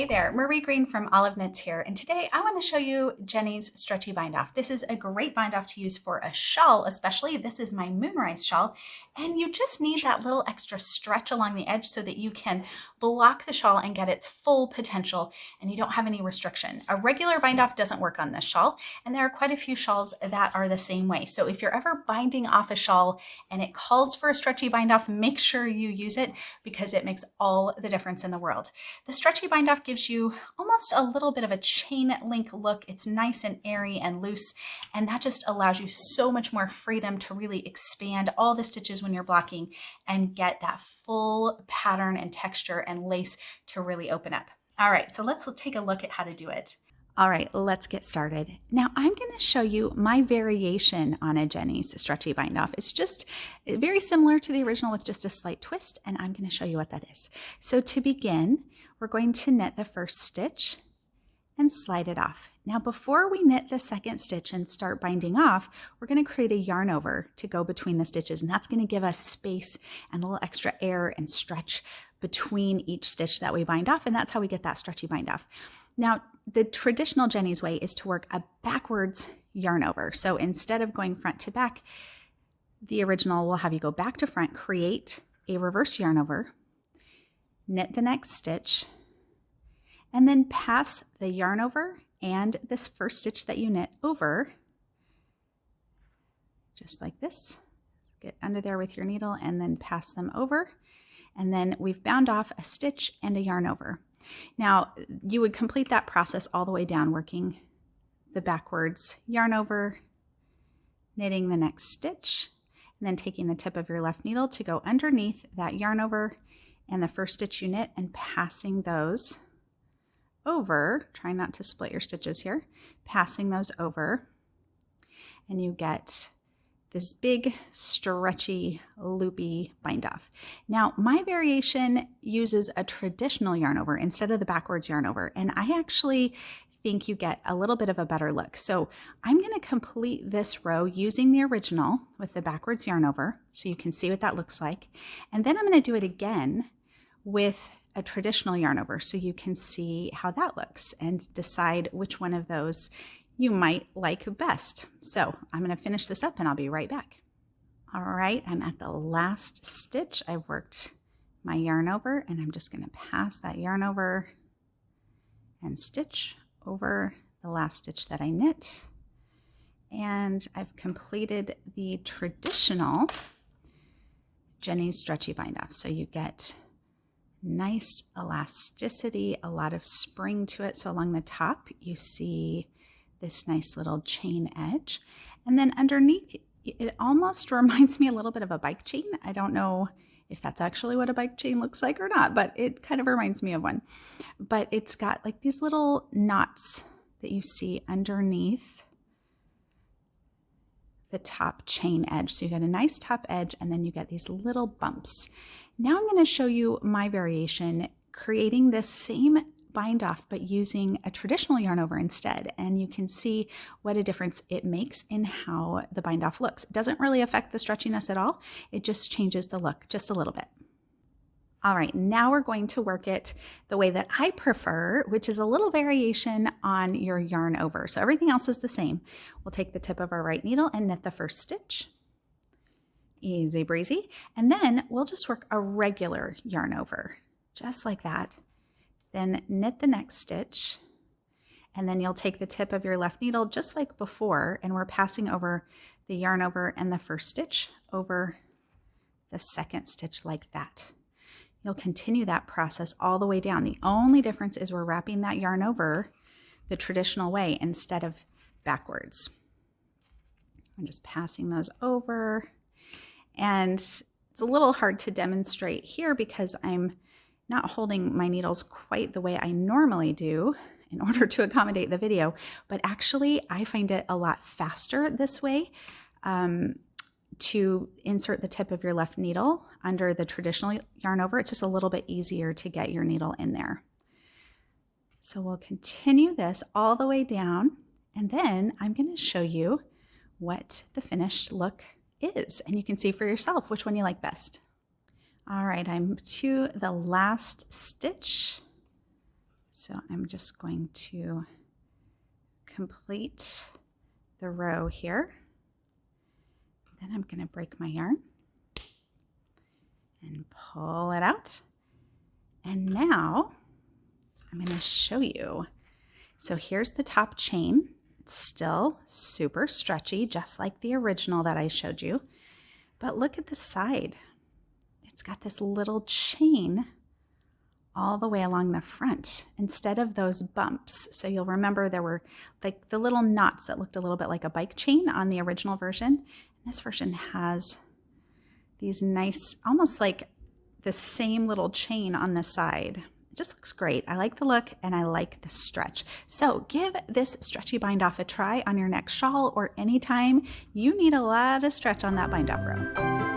Hey there, Marie Greene from Olive Knits here, and today I want to show you Jeny's Stretchy Bind Off. This is a great bind off to use for a shawl, especially. This is my Moonrise shawl, and you just need that little extra stretch along the edge so that you can block the shawl and get its full potential, and you don't have any restriction. A regular bind off doesn't work on this shawl, and there are quite a few shawls that are the same way. So if you're ever binding off a shawl and it calls for a stretchy bind off, make sure you use it because it makes all the difference in the world. The Stretchy Bind Off gives you almost a little bit of a chain link look. It's nice and airy and loose, and that just allows you so much more freedom to really expand all the stitches when you're blocking and get that full pattern and texture and lace to really open up. All right, so let's take a look at how to do it. All right, let's get started. Now I'm going to show you my variation on a Jeny's Stretchy Bind Off. It's just very similar to the original with just a slight twist, and I'm going to show you what that is. So to begin, we're going to knit the first stitch and slide it off. Now before we knit the second stitch and start binding off, we're going to create a yarn over to go between the stitches, and that's going to give us space and a little extra air and stretch between each stitch that we bind off, and that's how we get that stretchy bind off. Now, the traditional Jeny's way is to work a backwards yarn over. So instead of going front to back, the original will have you go back to front, create a reverse yarn over, knit the next stitch, and then pass the yarn over and this first stitch that you knit over, just like this. Get under there with your needle and then pass them over. And then we've bound off a stitch and a yarn over. Now, you would complete that process all the way down, working the backwards yarn over, knitting the next stitch, and then taking the tip of your left needle to go underneath that yarn over and the first stitch you knit and passing those over. Try not to split your stitches here. Passing those over, and you get this big, stretchy, loopy bind off. Now, my variation uses a traditional yarn over instead of the backwards yarn over, and I actually think you get a little bit of a better look. So I'm gonna complete this row using the original with the backwards yarn over, so you can see what that looks like. And then I'm gonna do it again with a traditional yarn over, so you can see how that looks and decide which one of those you might like best. So I'm going to finish this up and I'll be right back. All right, I'm at the last stitch. I've worked my yarn over, and I'm just going to pass that yarn over and stitch over the last stitch that I knit. And I've completed the traditional Jeny's Stretchy Bind Off. So you get nice elasticity, a lot of spring to it. So along the top, you see this nice little chain edge, and then underneath it almost reminds me a little bit of a bike chain. I don't know if that's actually what a bike chain looks like or not, but it kind of reminds me of one. But it's got like these little knots that you see underneath the top chain edge. So you get a nice top edge, and then you get these little bumps. Now I'm going to show you my variation, creating this same bind off but using a traditional yarn over instead, and you can see what a difference it makes in how the bind off looks. It doesn't really affect the stretchiness at all, it just changes the look just a little bit. All right, now we're going to work it the way that I prefer, which is a little variation on your yarn over. So everything else is the same. We'll take the tip of our right needle and knit the first stitch. Easy breezy. And then we'll just work a regular yarn over, just like that. Then knit the next stitch, and then you'll take the tip of your left needle just like before, and we're passing over the yarn over and the first stitch over the second stitch like that. You'll continue that process all the way down. The only difference is we're wrapping that yarn over the traditional way instead of backwards. I'm just passing those over, and it's a little hard to demonstrate here because I'm not holding my needles quite the way I normally do in order to accommodate the video, but actually I find it a lot faster this way to insert the tip of your left needle under the traditional yarn over. It's just a little bit easier to get your needle in there. So we'll continue this all the way down, and then I'm going to show you what the finished look is, and you can see for yourself which one you like best. All right, I'm to the last stitch. So I'm just going to complete the row here. Then I'm going to break my yarn and pull it out. And now I'm going to show you. So here's the top chain. It's still super stretchy, just like the original that I showed you. But look at the side. It's got this little chain all the way along the front instead of those bumps. So you'll remember there were like the little knots that looked a little bit like a bike chain on the original version. And this version has these nice, almost like the same little chain on the side. It just looks great. I like the look and I like the stretch. So give this stretchy bind off a try on your next shawl or anytime you need a lot of stretch on that bind off row.